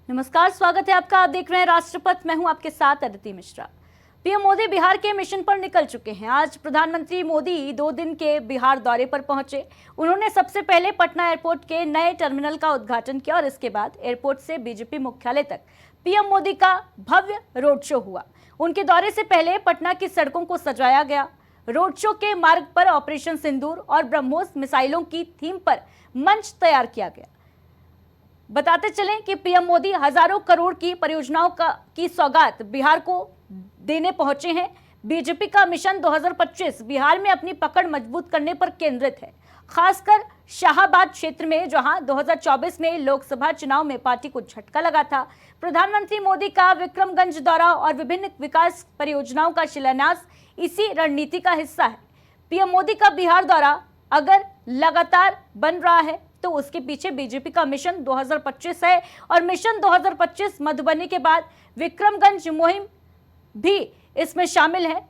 नमस्कार, स्वागत है आपका। आप देख रहे हैं राष्ट्रपथ। मैं हूं आपके साथ अदिति मिश्रा। पीएम मोदी बिहार के मिशन पर निकल चुके हैं। आज प्रधानमंत्री मोदी 2 दिन के बिहार दौरे पर पहुंचे। उन्होंने सबसे पहले पटना एयरपोर्ट के नए टर्मिनल का उद्घाटन किया और इसके बाद एयरपोर्ट से बीजेपी मुख्यालय तक पीएम मोदी का भव्य रोड शो हुआ। उनके दौरे से पहले पटना की सड़कों को सजाया गया। रोड शो के मार्ग पर ऑपरेशन सिंदूर और ब्रह्मोस मिसाइलों की थीम पर मंच तैयार किया गया। बताते चलें कि पीएम मोदी हजारों करोड़ की परियोजनाओं की सौगात बिहार को देने पहुंचे हैं। बीजेपी का मिशन 2025 बिहार में अपनी पकड़ मजबूत करने पर केंद्रित है, खासकर शाहाबाद क्षेत्र में, जहां 2024 में लोकसभा चुनाव में पार्टी को झटका लगा था। प्रधानमंत्री मोदी का विक्रमगंज दौरा और विभिन्न विकास परियोजनाओं का शिलान्यास इसी रणनीति का हिस्सा है। पीएम मोदी का बिहार दौरा अगर लगातार बन रहा है तो उसके पीछे बीजेपी का मिशन 2025 है और मिशन 2025 मधुबनी के बाद विक्रमगंज मुहिम भी इसमें शामिल है।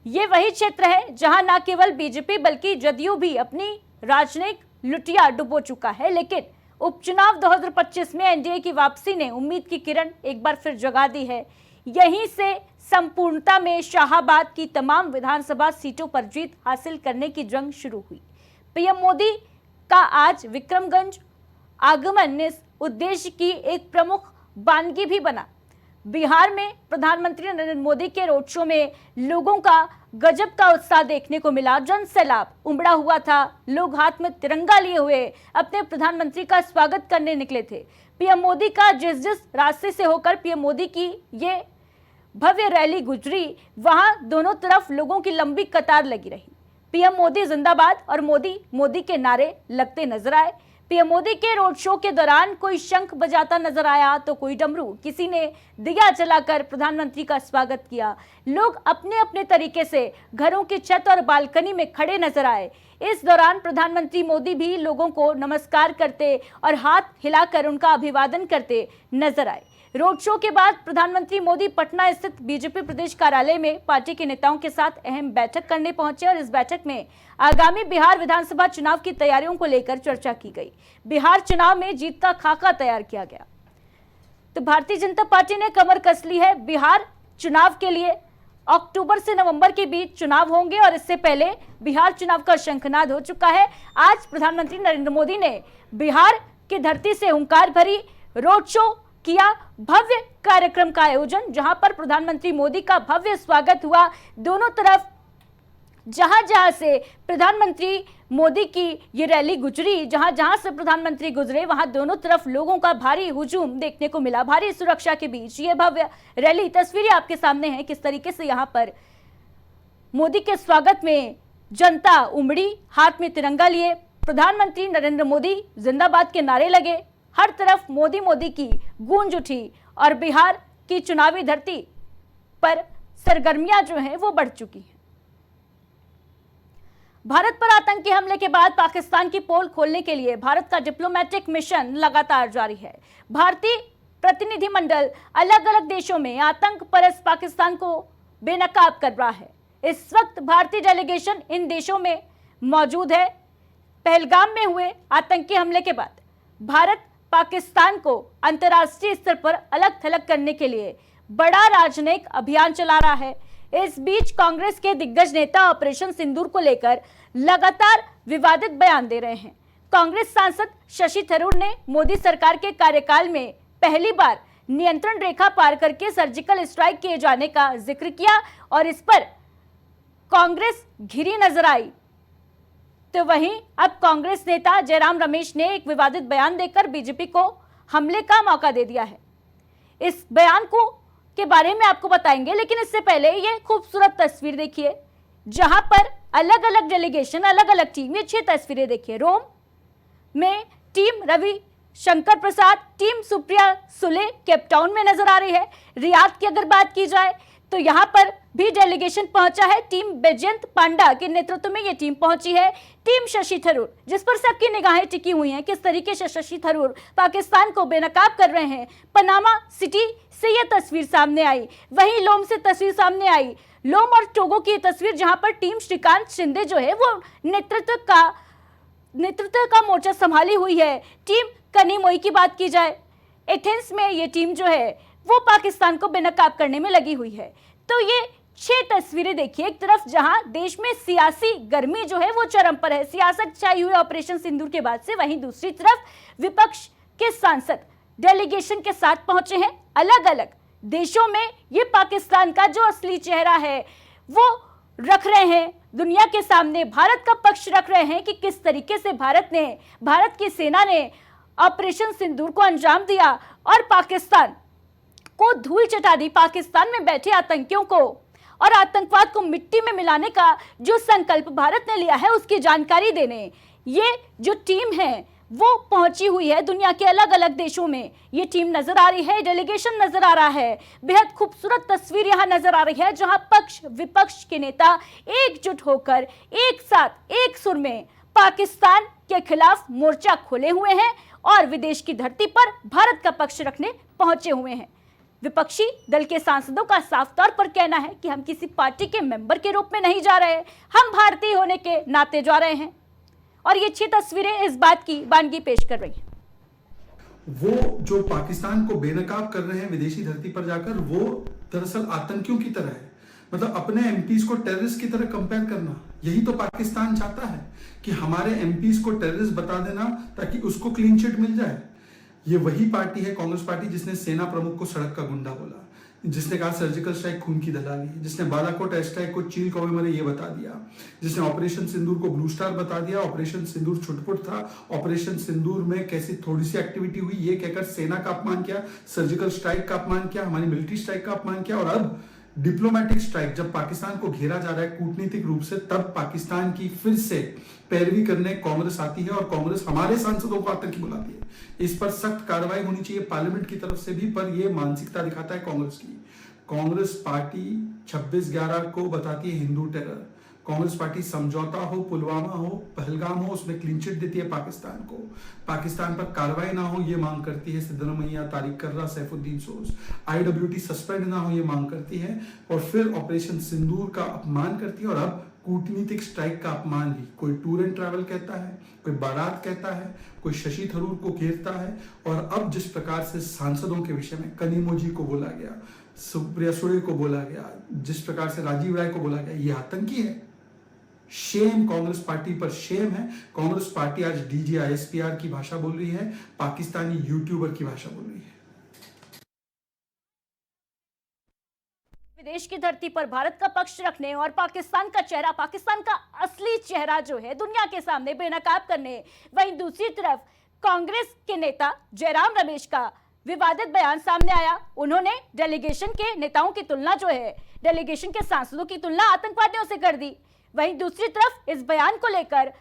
ये वही क्षेत्र है जहां न केवल बीजेपी बल्कि जदयू भी अपनी राजनीतिक लुटिया डुबो चुका है। लेकिन उपचुनाव 2025 में एनडीए की वापसी ने उम्मीद की किरण एक बार फिर जगा दी है। यहीं से संपूर्णता में शाहाबाद की तमाम विधानसभा सीटों पर जीत हासिल करने की जंग शुरू हुई। पीएम मोदी का आज विक्रमगंज आगमन इस उद्देश्य की एक प्रमुख वानगी भी बना। बिहार में प्रधानमंत्री नरेंद्र मोदी के रोड शो में लोगों का गजब का उत्साह देखने को मिला। जन सैलाब उमड़ा हुआ था। लोग हाथ में तिरंगा लिए हुए अपने प्रधानमंत्री का स्वागत करने निकले थे। पीएम मोदी का जिस रास्ते से होकर पीएम मोदी की ये भव्य रैली गुजरी, वहां दोनों तरफ लोगों की लंबी कतार लगी रही। पीएम मोदी जिंदाबाद और मोदी मोदी के नारे लगते नजर आए। पीएम मोदी के रोड शो के दौरान कोई शंख बजाता नजर आया तो कोई डमरू। किसी ने दिया जलाकर प्रधानमंत्री का स्वागत किया। लोग अपने अपने तरीके से घरों की छत और बालकनी में खड़े नजर आए। इस दौरान प्रधानमंत्री मोदी भी लोगों को नमस्कार करते और हाथ हिलाकर उनका अभिवादन करते नजर आए। रोड शो के बाद प्रधानमंत्री मोदी पटना स्थित बीजेपी प्रदेश कार्यालय में पार्टी के नेताओं के साथ अहम बैठक करने पहुंचे और इस बैठक में आगामी बिहार विधानसभा चुनाव की तैयारियों को लेकर चर्चा की गई। बिहार चुनाव में जीत का खाका तैयार किया गया। तो भारतीय जनता पार्टी ने कमर कस ली है। बिहार चुनाव के लिए अक्टूबर से नवंबर के बीच चुनाव होंगे और इससे पहले बिहार चुनाव का शंखनाद हो चुका है। आज प्रधानमंत्री नरेंद्र मोदी ने बिहार की धरती से हुंकार भरी रोड शो किया। भव्य कार्यक्रम का आयोजन, जहां पर प्रधानमंत्री मोदी का भव्य स्वागत हुआ। दोनों तरफ जहां जहां से प्रधानमंत्री मोदी की ये रैली गुजरी, जहां जहां से प्रधानमंत्री गुजरे, वहां दोनों तरफ लोगों का भारी हुजूम देखने को मिला। भारी सुरक्षा के बीच ये भव्य रैली, तस्वीरें आपके सामने हैं किस तरीके से यहां पर मोदी के स्वागत में जनता उमड़ी, हाथ में तिरंगा लिए। प्रधानमंत्री नरेंद्र मोदी जिंदाबाद के नारे लगे। हर तरफ मोदी मोदी की गूंज उठी और बिहार की चुनावी धरती पर सरगर्मियां जो हैं वो बढ़ चुकी हैं। भारत पर आतंकी हमले के बाद पाकिस्तान की पोल खोलने के लिए भारत का डिप्लोमेटिक मिशन लगातार जारी है। भारतीय प्रतिनिधिमंडल अलग अलग देशों में आतंक परस्त पाकिस्तान को बेनकाब कर रहा है। इस वक्त भारतीय डेलीगेशन इन देशों में मौजूद है। पहलगाम में हुए आतंकी हमले के बाद भारत पाकिस्तान को अंतर्राष्ट्रीय स्तर पर अलग थलग करने के लिए बड़ा राजनयिक अभियान चला रहा है। इस बीच कांग्रेस के दिग्गज नेता ऑपरेशन सिंदूर को लेकर लगातार विवादित बयान दे रहे हैं। कांग्रेस सांसद शशि थरूर ने मोदी सरकार के कार्यकाल में पहली बार नियंत्रण रेखा पार करके सर्जिकल स्ट्राइक किए जाने का जिक्र किया और इस पर कांग्रेस घिरी नजर आई। तो वहीं अब कांग्रेस नेता जयराम रमेश ने एक विवादित बयान देकर बीजेपी को हमले का मौका दे दिया है। इस बयान को के बारे में आपको बताएंगे, लेकिन इससे पहले ये खूबसूरत तस्वीर देखिए, जहां पर अलग अलग डेलीगेशन, अलग अलग टीम, ये 6 तस्वीरें देखिए। रोम में team Ravi Shankar Prasad, team Supriya Sule Cape Town में नजर आ रही है। रियाद की अगर बात की जाए तो यहाँ पर भी डेलीगेशन पहुंचा है। टीम बैजयंत पांडा के नेतृत्व में ये टीम पहुंची है। टीम शशि थरूर, जिस पर सबकी निगाहें टिकी हुई हैं, किस तरीके से शशि थरूर पाकिस्तान को बेनकाब कर रहे हैं। पनामा सिटी से ये तस्वीर सामने आई, वहीं लोम से तस्वीर सामने आई। लोम और टोगो की तस्वीर, जहां पर टीम श्रीकांत शिंदे जो है वो नेतृत्व का मोर्चा संभाली हुई है। टीम कनिमोई की बात की जाए, एथेंस में ये टीम जो है वो पाकिस्तान को बेनकाब करने में लगी हुई है। तो ये 6 तस्वीरें देखिए, एक तरफ जहां देश में सियासी गर्मी जो है वो चरम पर है, सियासत छाई हुई ऑपरेशन सिंदूर के बाद से, वहीं दूसरी तरफ विपक्ष के सांसद डेलीगेशन के साथ पहुंचे हैं अलग अलग देशों में। ये पाकिस्तान का जो असली चेहरा है वो रख रहे हैं दुनिया के सामने, भारत का पक्ष रख रहे हैं कि किस तरीके से भारत की सेना ने ऑपरेशन सिंदूर को अंजाम दिया और पाकिस्तान को धूल चटा दी, पाकिस्तान में बैठे आतंकियों को और आतंकवाद को मिट्टी में मिलाने का जो संकल्प भारत ने लिया है उसकी जानकारी देने ये जो टीम है वो पहुंची हुई है दुनिया के अलग अलग देशों में। ये टीम नजर आ रही है, डेलीगेशन नजर आ रहा है, बेहद खूबसूरत तस्वीर यहां नजर आ रही है जहां पक्ष विपक्ष के नेता एकजुट होकर एक साथ एक सुर में पाकिस्तान के खिलाफ मोर्चा खोले हुए हैं और विदेश की धरती पर भारत का पक्ष रखने पहुंचे हुए हैं। विपक्षी दल के सांसदों का साफ तौर पर कहना है कि हम किसी पार्टी के मेंबर के रूप में नहीं जा रहे, हम भारतीय होने के नाते जा रहे हैं। और ये 6 तस्वीरें इस बात की वानगी पेश कर रही हैं। वो जो पाकिस्तान को बेनकाब कर रहे हैं विदेशी धरती पर जाकर, वो दरअसल आतंकियों की तरह है। मतलब अपने एमपीज को टेररिस्ट की तरह कंपेयर करना, यही तो पाकिस्तान चाहता है कि हमारे एमपीज को टेररिस्ट बता देना ताकि उसको क्लीन चिट मिल जाए। ये वही पार्टी है, कांग्रेस पार्टी, जिसने सेना प्रमुख को सड़क का गुंडा बोला, जिसने कहा सर्जिकल स्ट्राइक खून की दलाली, जिसने बालाकोट एयर स्ट्राइक को चील कौवे मरे ये बता दिया, जिसने ऑपरेशन सिंदूर को ब्लू स्टार बता दिया, ऑपरेशन सिंदूर छुटपुट था, ऑपरेशन सिंदूर में कैसी थोड़ी सी एक्टिविटी हुई ये कहकर सेना का अपमान किया, सर्जिकल स्ट्राइक का अपमान किया, हमारी मिलिट्री स्ट्राइक का अपमान किया। और अब डिप्लोमेटिक स्ट्राइक, जब पाकिस्तान को घेरा जा रहा है कूटनीतिक रूप से, तब पाकिस्तान की फिर से पैरवी करने कांग्रेस आती है और कांग्रेस हमारे सांसदों को आतंकी बुलाती है। इस पर सख्त कार्रवाई होनी चाहिए पार्लियामेंट की तरफ से भी, पर यह मानसिकता दिखाता है कांग्रेस की। कांग्रेस पार्टी 26/11 को बताती है हिंदू टेरर। कांग्रेस पार्टी समझौता हो, पुलवामा हो, पहलगाम हो, उसमें क्लीन चिट देती है पाकिस्तान को। पाकिस्तान पर कार्रवाई ना हो ये मांग करती है सिद्धरमैया, तारिक कर्रा, सैफुद्दीन सोज। IWT सस्पेंड ना हो ये मांग करती है और फिर ऑपरेशन सिंदूर का अपमान करती है और अब कूटनीतिक स्ट्राइक का अपमान भी। कोई टूर एंड ट्रैवल कहता है, कोई बारात कहता है, कोई शशि थरूर को घेरता है। और अब जिस प्रकार से सांसदों के विषय में कनिमोझी को बोला गया, सुप्रिया सुळे को बोला गया, जिस प्रकार से राजीव राय को बोला गया, ये आतंकी है। शेम कांग्रेस पार्टी पर शेम है। कांग्रेस पार्टी आज DGISPR की भाषा बोल रही है, पाकिस्तानी यूट्यूबर की भाषा बोल रही है। विदेश की धरती पर भारत का पक्ष रखने और पाकिस्तान का चेहरा, पाकिस्तान का असली चेहरा जो है दुनिया के सामने बेनकाब करने, वहीं दूसरी तरफ कांग्रेस के नेता जयराम रमेश का विवादित बयान सामने आया। उन्होंने डेलीगेशन के नेताओं की तुलना जो है, डेलीगेशन के सांसदों की तुलना आतंकवादियों से कर दी। वहीं दूसरी तरफ इस बयान को लेकर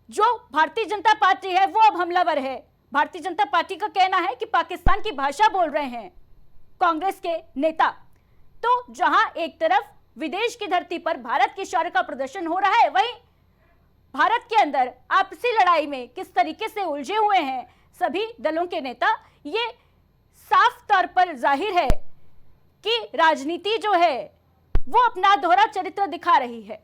जो भारतीय जनता पार्टी है वो अब हमलावर है। भारतीय जनता पार्टी का कहना है कि पाकिस्तान की भाषा बोल रहे हैं कांग्रेस के नेता। तो जहां एक तरफ विदेश की धरती पर भारत की शौर्य का प्रदर्शन हो रहा है, वहीं भारत के अंदर आपसी लड़ाई में किस तरीके से उलझे हुए हैं सभी दलों के नेता, ये साफ तौर पर जाहिर है कि राजनीति जो है वो अपना दोहरा चरित्र दिखा रही है।